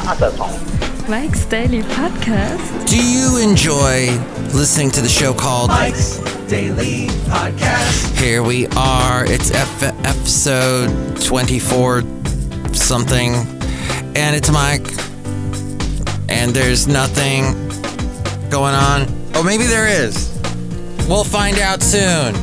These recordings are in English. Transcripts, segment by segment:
Mike's Daily Podcast. Do you enjoy listening to the show called Mike's Daily Podcast? Here we are. It's episode 24 something, and it's Mike, and there's nothing going on. Oh, maybe there is. We'll find out soon,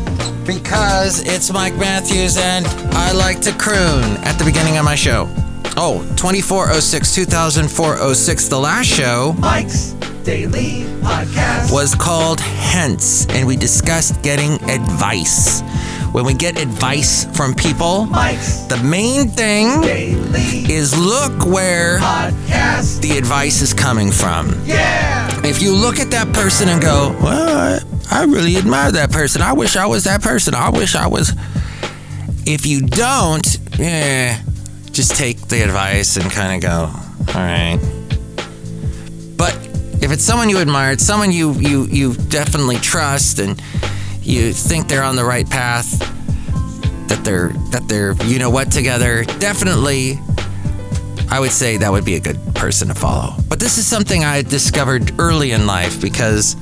because it's Mike Matthews, and I like to croon at the beginning of my show. Oh, 2406, 2004-06, the last show, Mike's Daily Podcast, was called Hence, and we discussed getting advice. When we get advice from people, Mike's the main thing Daily is look where Podcast. the advice is coming from. Yeah! If you look at that person and go, well, I really admire that person. I wish I was that person. I wish I was. If you don't, just take the advice and kind of go, all right. But if it's someone you admire, it's someone you definitely trust, and you think they're on the right path, that they're you know what together, definitely I would say that would be a good person to follow. But this is something I discovered early in life, because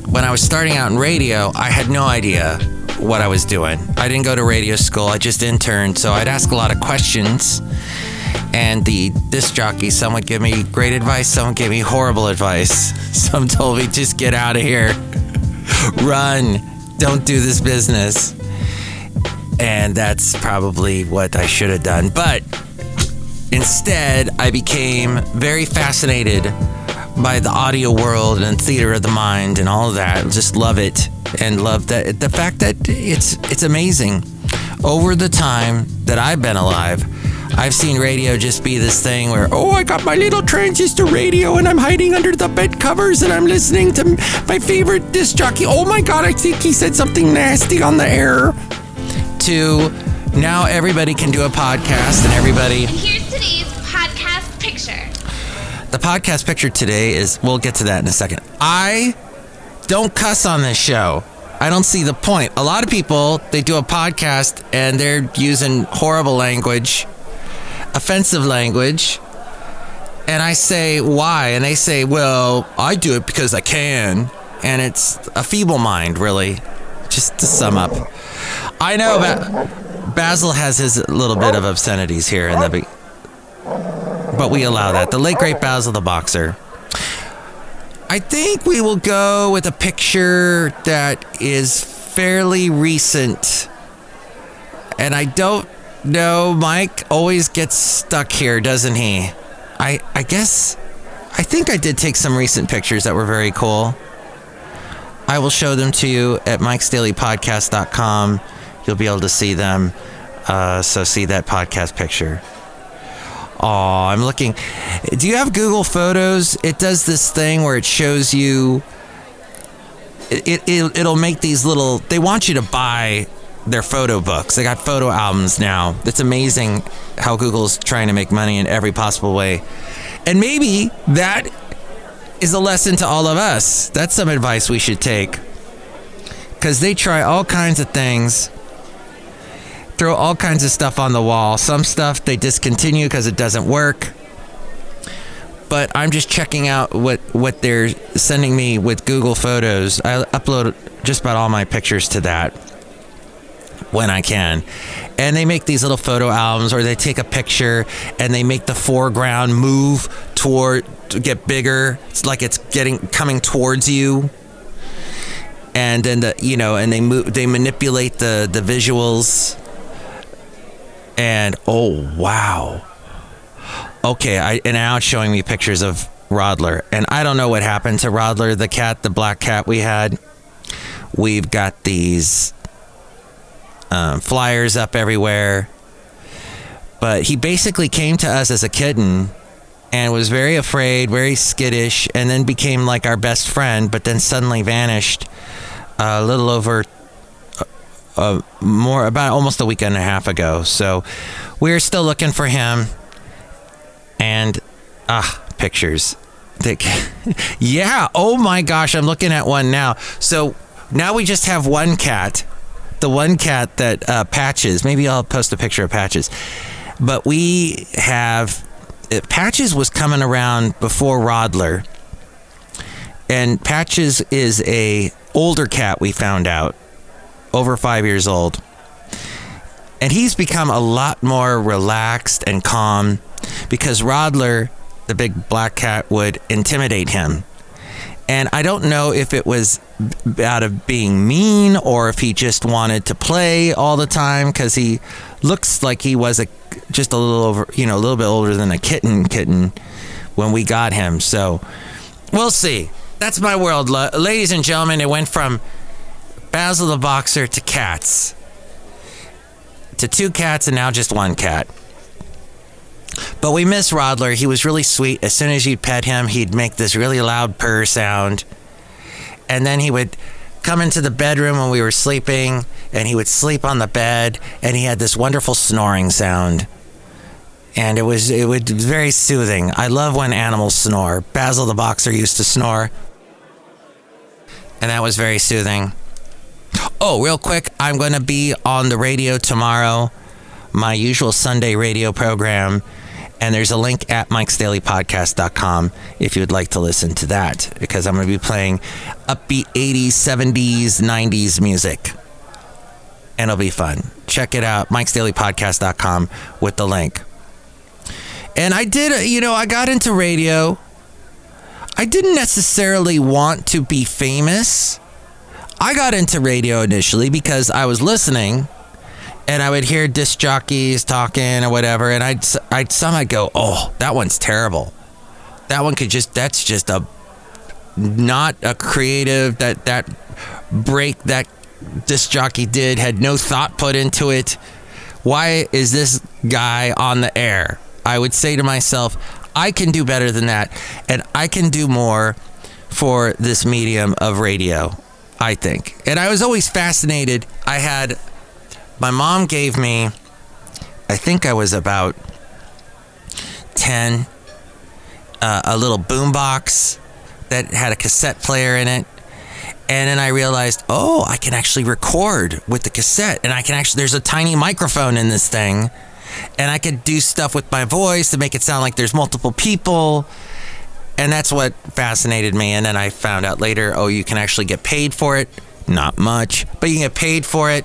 when I was starting out in radio, I had no idea what I was doing. I didn't go to radio school. I just interned, so I'd ask a lot of questions. And the disc jockey, some would give me great advice, some would give me horrible advice. Some told me, just get out of here. Run. Don't do this business. And that's probably what I should have done. But instead, I became very fascinated by the audio world and theater of the mind and all of that. Just love it, and love that the fact that it's amazing. Over the time that I've been alive, I've seen radio just be this thing where, oh, I got my little transistor radio and I'm hiding under the bed covers and I'm listening to my favorite disc jockey. Oh my God, I think he said something nasty on the air. To now everybody can do a podcast, and everybody. And here's today's podcast picture. The podcast picture today is, we'll get to that in a second. I don't cuss on this show. I don't see the point. A lot of people, they do a podcast and they're using horrible language, offensive language. And I say, why? And they say, well, I do it because I can. And it's a feeble mind, really, just to sum up. I know Basil has his little bit of obscenities here in the but we allow that. The late great Basil the boxer. I think we will go with a picture that is fairly recent. And I don't know, Mike always gets stuck here, doesn't he? I think I did take some recent pictures that were very cool. I will show them to you at mikesdailypodcast.com. You'll be able to see them. So see that podcast picture. Oh, I'm looking. Do you have Google Photos? It does this thing where it shows you. It'll make these little. They want you to buy their photo books. They got photo albums now. It's amazing how Google's trying to make money in every possible way. And maybe that is a lesson to all of us. That's some advice we should take. Because they try all kinds of things. Throw all kinds of stuff on the wall. Some stuff they discontinue because it doesn't work. But I'm just checking out what they're sending me with Google Photos. I upload just about all my pictures to that when I can. And they make these little photo albums, or they take a picture and they make the foreground move to get bigger. It's like it's coming towards you. And then they manipulate the visuals. And oh wow. Okay, and now it's showing me pictures of Rodler. And I don't know what happened to Rodler, the cat, the black cat we had. We've got these flyers up everywhere. But he basically came to us as a kitten and was very afraid, very skittish, and then became like our best friend, but then suddenly vanished a little over about almost a week and a half ago. So we're still looking for him. And pictures. Yeah, oh my gosh, I'm looking at one now. So now we just have one cat. The one cat that Patches, maybe I'll post a picture of Patches. But we have Patches was coming around before Rodler. And Patches is a older cat, we found out, over 5 years old. And he's become a lot more relaxed and calm because Rodler, the big black cat, would intimidate him. And I don't know if it was out of being mean or if he just wanted to play all the time, because he looks like he was just a little over, a little bit older than a kitten when we got him. So we'll see. That's my world, ladies and gentlemen. It went from Basil the Boxer to cats, to 2 cats, and now just 1 cat. But we miss Rodler. He was really sweet. As soon as you'd pet him, he'd make this really loud purr sound. And then he would come into the bedroom when we were sleeping, and he would sleep on the bed, and he had this wonderful snoring sound. And it was very soothing. I love when animals snore. Basil the Boxer used to snore, and that was very soothing. Oh, real quick, I'm going to be on the radio tomorrow, my usual Sunday radio program, and there's a link at mikesdailypodcast.com if you would like to listen to that, because I'm going to be playing upbeat 80s, 70s, 90s music, and it'll be fun. Check it out, mikesdailypodcast.com with the link. And I did, I got into radio. I didn't necessarily want to be famous. I got into radio initially because I was listening, and I would hear disc jockeys talking or whatever, and I'd go, oh, that one's terrible. That one that's just not a creative, that break that disc jockey did, had no thought put into it. Why is this guy on the air? I would say to myself, I can do better than that, and I can do more for this medium of radio, I think. And I was always fascinated. My mom gave me, I think I was about 10, a little boombox that had a cassette player in it. And then I realized, I can actually record with the cassette, and there's a tiny microphone in this thing, and I could do stuff with my voice to make it sound like there's multiple people. And that's what fascinated me. And then I found out later, you can actually get paid for it. Not much, but you can get paid for it.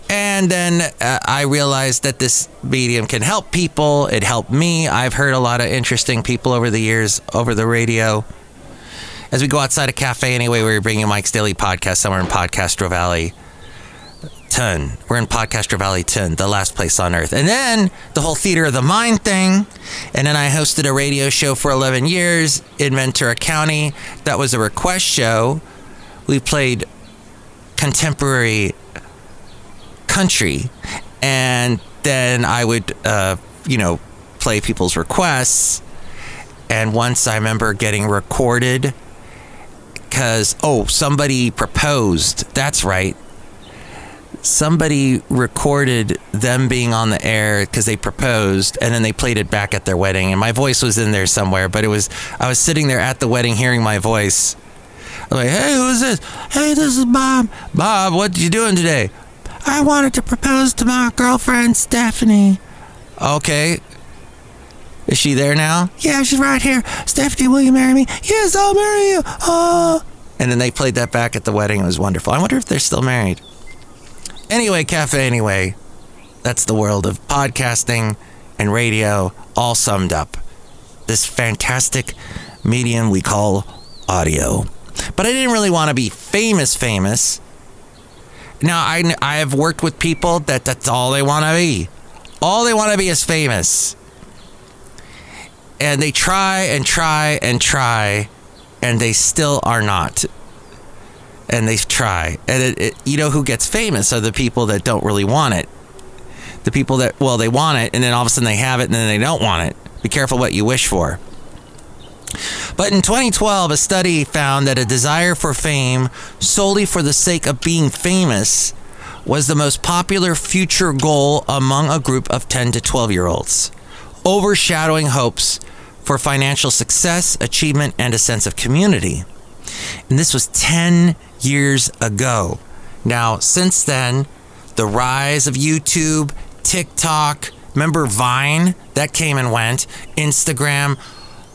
And then I realized that this medium can help people. It helped me. I've heard a lot of interesting people over the years over the radio. As we go outside a cafe anyway, we're bringing Mike's Daily Podcast somewhere in Podcastro Valley. We're in Podcastro Valley, the last place on earth. And then the whole Theater of the Mind thing. And then I hosted a radio show for 11 years in Ventura County. That was a request show. We played contemporary country. And then I would, play people's requests. And once I remember getting recorded because, somebody proposed. That's right. Somebody recorded them being on the air because they proposed, and then they played it back at their wedding, and my voice was in there somewhere, but I was sitting there at the wedding hearing my voice. I'm like, hey, who is this? Hey, this is Bob. Bob, what you doing today? I wanted to propose to my girlfriend, Stephanie. Okay. Is she there now? Yeah, she's right here. Stephanie, will you marry me? Yes, I'll marry you. Oh. And then they played that back at the wedding. It was wonderful. I wonder if they're still married. Anyway, that's the world of podcasting and radio all summed up. This fantastic medium we call audio. But I didn't really want to be famous. Now, I have worked with people that's all they want to be. All they want to be is famous. And they try, and they still are not. And they try. And who gets famous are the people that don't really want it. The people that, they want it, and then all of a sudden they have it, and then they don't want it. Be careful what you wish for. But in 2012, a study found that a desire for fame solely for the sake of being famous was the most popular future goal among a group of 10 to 12-year-olds, overshadowing hopes for financial success, achievement, and a sense of community. And this was 10 years ago. Now, since then, the rise of YouTube, TikTok, Remember Vine? That came and went. Instagram.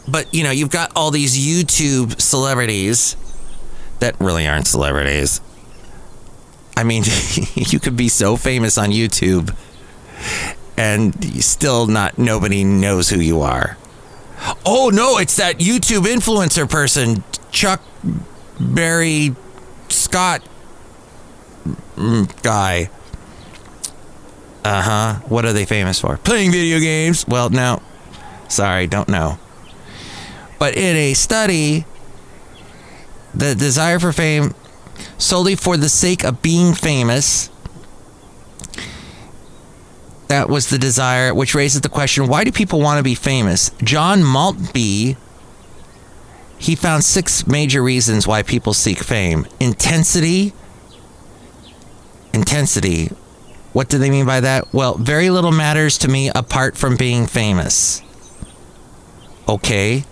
But, you've got all these YouTube celebrities that really aren't celebrities. I mean, you could be so famous on YouTube and still nobody knows who you are. Oh, no, it's that YouTube influencer person, Chuck Berry Scott guy. What are they famous for? Playing video games. Well, no. Sorry, don't know. But in a study, the desire for fame solely for the sake of being famous, that was the desire, which raises the question, why do people want to be famous? John Maltby, he found 6 major reasons why people seek fame. Intensity. What do they mean by that? Well, very little matters to me apart from being famous. Okay.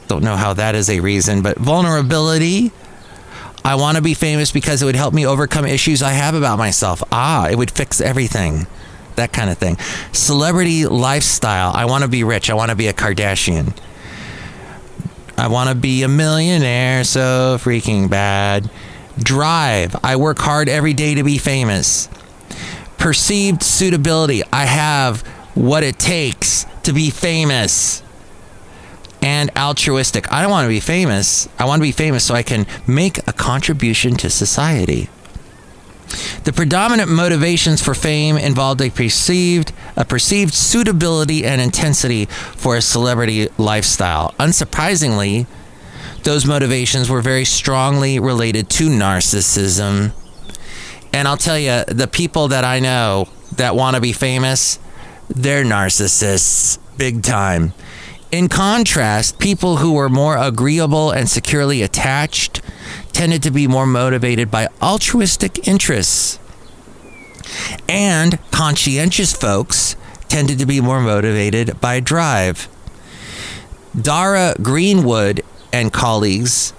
Don't know how that is a reason, but vulnerability. I want to be famous because it would help me overcome issues I have about myself. It would fix everything. That kind of thing. Celebrity lifestyle. I want to be rich. I want to be a Kardashian. I want to be a millionaire so freaking bad. Drive. I work hard every day to be famous. Perceived suitability. I have what it takes to be famous. And altruistic. I don't want to be famous. I want to be famous so I can make a contribution to society. The predominant motivations for fame involved a perceived suitability and intensity for a celebrity lifestyle. Unsurprisingly, those motivations were very strongly related to narcissism. And I'll tell you, the people that I know that want to be famous, they're narcissists, big time. In contrast, people who were more agreeable and securely attached tended to be more motivated by altruistic interests. And conscientious folks tended to be more motivated by drive. Dara Greenwood and colleagues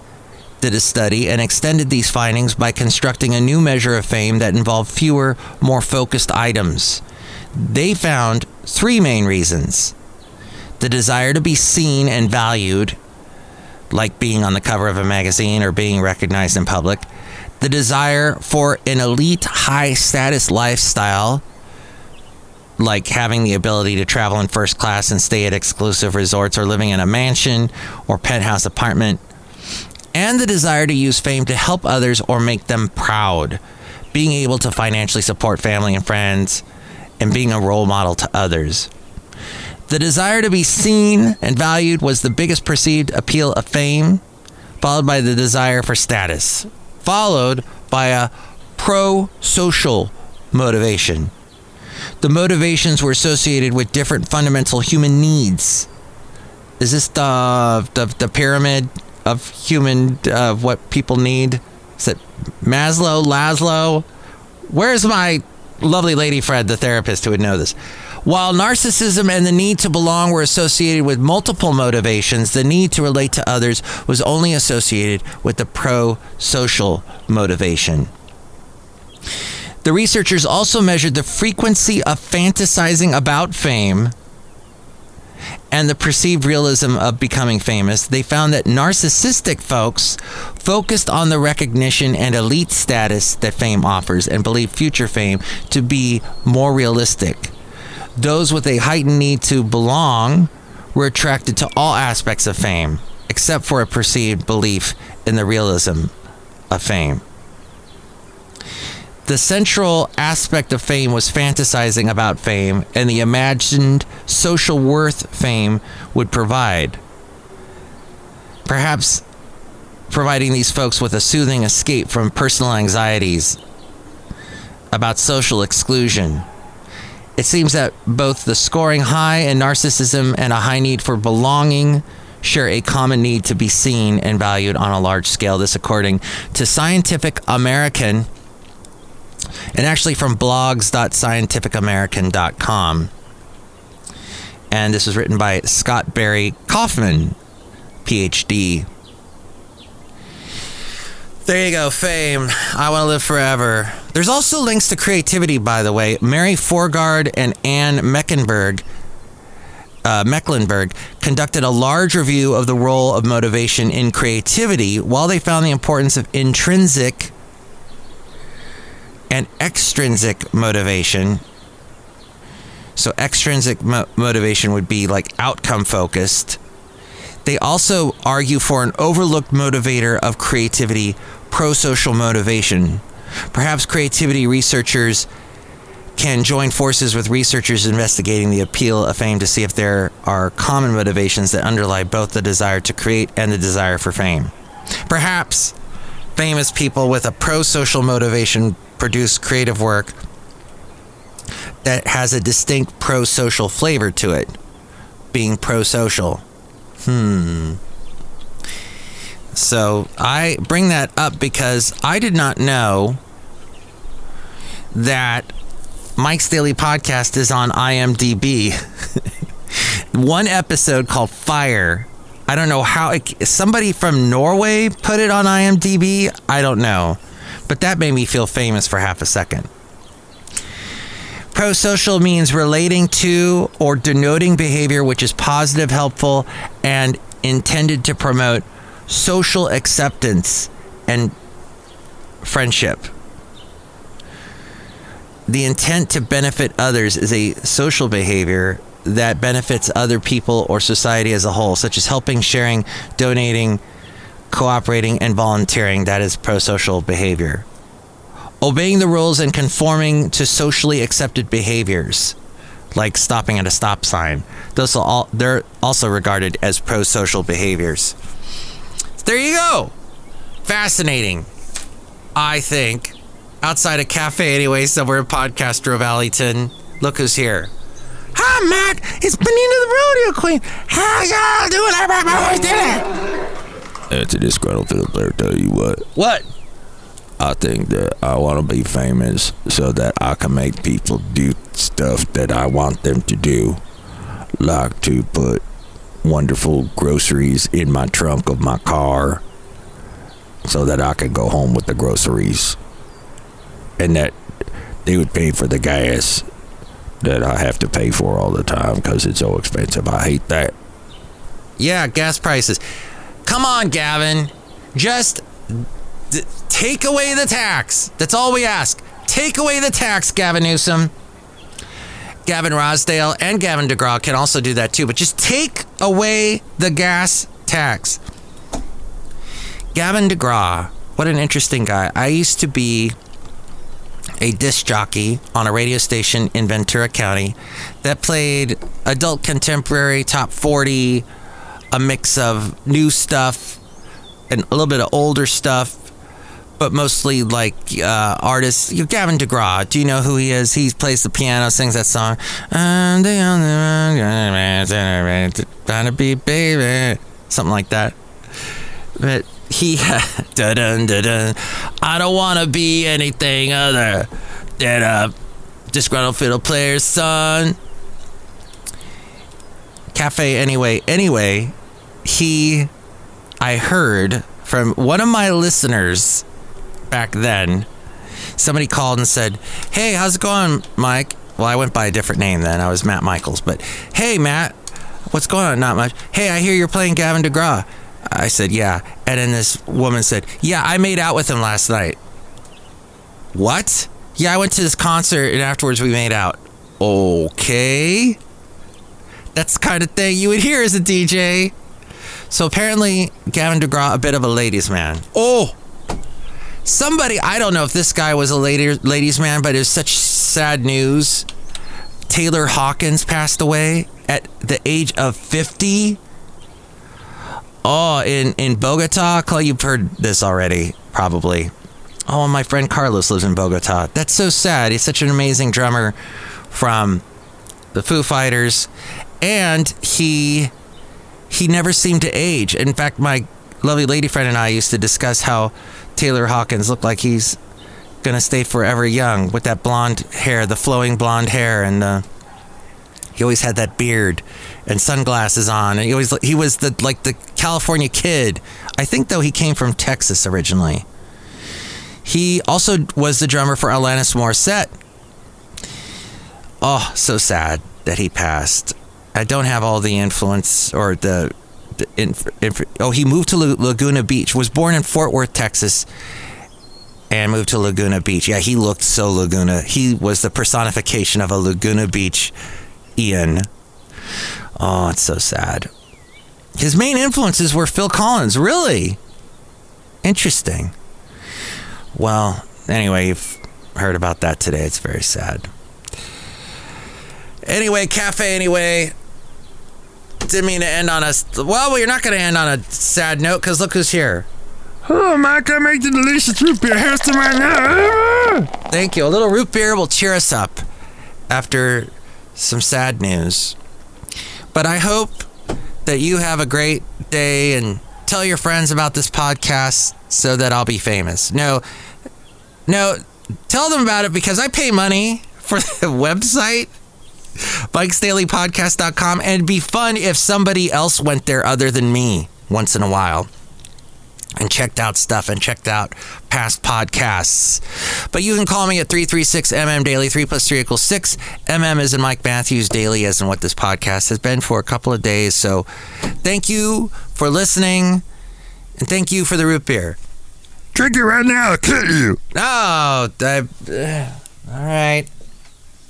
did a study and extended these findings by constructing a new measure of fame that involved fewer, more focused items. They found 3 main reasons. The desire to be seen and valued, like being on the cover of a magazine or being recognized in public. The desire for an elite, high-status lifestyle, like having the ability to travel in first class and stay at exclusive resorts or living in a mansion or penthouse apartment. And the desire to use fame to help others or make them proud, being able to financially support family and friends, and being a role model to others. The desire to be seen and valued was the biggest perceived appeal of fame, followed by the desire for status, followed by a prosocial motivation. The motivations were associated with different fundamental human needs. Is this the pyramid of human, of what people need? Is it Laszlo? Where's my lovely lady Fred, the therapist, who would know this? While narcissism and the need to belong were associated with multiple motivations, the need to relate to others was only associated with the prosocial motivation. The researchers also measured the frequency of fantasizing about fame and the perceived realism of becoming famous. They found that narcissistic folks focused on the recognition and elite status that fame offers and believed future fame to be more realistic. Those with a heightened need to belong were attracted to all aspects of fame, except for a perceived belief in the realism of fame. The central aspect of fame was fantasizing about fame and the imagined social worth fame would provide. Perhaps providing these folks with a soothing escape from personal anxieties about social exclusion. It seems that both the scoring high in narcissism and a high need for belonging share a common need to be seen and valued on a large scale. This according to Scientific American, and actually from blogs.scientificamerican.com. And this was written by Scott Barry Kaufman, PhD. There you go, fame. I want to live forever. There's also links to creativity, by the way. Mary Forgard and Anne Mecklenburg conducted a large review of the role of motivation in creativity. While they found the importance of intrinsic and extrinsic motivation, so extrinsic motivation would be like outcome focused, they also argue for an overlooked motivator of creativity, prosocial motivation. Perhaps creativity researchers can join forces with researchers investigating the appeal of fame to see if there are common motivations that underlie both the desire to create and the desire for fame. Perhaps famous people with a prosocial motivation produce creative work that has a distinct prosocial flavor to it, being prosocial. So I bring that up because I did not know that Mike's Daily Podcast is on IMDb. One episode called Fire. I don't know how somebody from Norway put it on IMDb. I don't know. But that made me feel famous for half a second. Prosocial means relating to or denoting behavior which is positive, helpful, and intended to promote social acceptance and friendship. The intent to benefit others is a social behavior that benefits other people or society as a whole, such as helping, sharing, donating, cooperating, and volunteering. That is prosocial behavior. Obeying the rules and conforming to socially accepted behaviors, like stopping at a stop sign. They're also regarded as prosocial behaviors. There you go. Fascinating, I think. Outside a cafe anyway, somewhere in Podcastro Valentino. Look who's here. Hi, Matt. It's Benita the Rodeo Queen. How y'all doing? I always did it. To Disgruntled Fiddle Player, tell you what. What? I think that I want to be famous so that I can make people do stuff that I want them to do. Like to put wonderful groceries in my trunk of my car so that I could go home with the groceries. And that they would pay for the gas that I have to pay for all the time because it's so expensive. I hate that. Yeah, gas prices. Come on, Gavin. Just take away the tax. That's all we ask. Take away the tax, Gavin Newsom. Gavin Rosdale and Gavin DeGraw can also do that too, but just take away the gas tax. Gavin DeGraw, what an interesting guy. I used to be a disc jockey on a radio station in Ventura County that played adult contemporary, top 40, a mix of new stuff and a little bit of older stuff, but mostly like artists. Gavin DeGraw, do you know who he is? He plays the piano, sings that song. I'm the only one trying to be baby, something like that. But he dun dun dun. I don't want to be anything other than a disgruntled fiddle player's son. Cafe anyway. I heard from one of my listeners back then. Somebody called and said, "Hey, how's it going, Mike?" Well, I went by a different name then. I was Matt Michaels, but hey, Matt, what's going on? Not much. Hey, I hear you're playing Gavin DeGraw. I said, yeah. And then this woman said, yeah, I made out with him last night. What? Yeah, I went to this concert and afterwards we made out. Okay. That's the kind of thing you would hear as a DJ. So apparently, Gavin DeGraw, a bit of a ladies' man. Oh! Somebody, I don't know if this guy was a ladies' man, but it was such sad news. Taylor Hawkins passed away at the age of 50. Oh, in Bogota. You've heard this already, probably. Oh, my friend Carlos lives in Bogota. That's so sad. He's such an amazing drummer from the Foo Fighters. And he never seemed to age. In fact, my lovely lady friend and I used to discuss how Taylor Hawkins looked like he's going to stay forever young with that blonde hair, the flowing blonde hair, and he always had that beard and sunglasses on, and he was the California kid. I think though he came from Texas originally. He also was the drummer for Alanis Morissette. Oh, so sad that he passed. I don't have all the influence or he moved to Laguna Beach. Was born in Fort Worth, Texas, and moved to Laguna Beach. Yeah, he looked so Laguna. He was the personification of a Laguna Beach Ian. Oh, it's so sad. His main influences were Phil Collins. Really? Interesting. Well, anyway, you've heard about that today. It's very sad. Anyway, Cafe Anyway. Didn't mean to end on a... Well, you're not going to end on a sad note, because look who's here. Oh, Mike, I make the delicious root beer. Here's to my now. Thank you. A little root beer will cheer us up after some sad news. But I hope that you have a great day and tell your friends about this podcast so that I'll be famous. No, tell them about it because I pay money for the website, Mike'sDailyPodcast.com, and it'd be fun if somebody else went there other than me once in a while and checked out stuff and checked out past podcasts. But you can call me at 336-MM Daily. 3 + 3 = 6. MM is in Mike Matthews, Daily as in what this podcast has been for a couple of days. So thank you for listening, and thank you for the root beer. Drink it right now. I'll kill you. Oh, all right.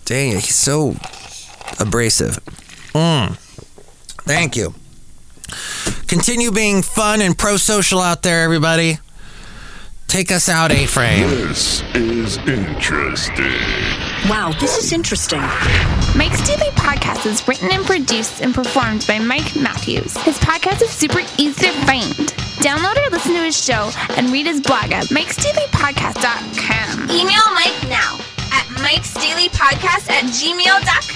Dang it, he's so abrasive. Thank you. Continue being fun and prosocial out there, everybody. Take us out, A-Frame. This is interesting. Wow, this is interesting. Mike's Daily Podcast is written and produced and performed by Mike Matthews. His podcast is super easy to find. Download or listen to his show and read his blog at mikesdailypodcast.com. Email Mike now at mikesdailypodcast@gmail.com.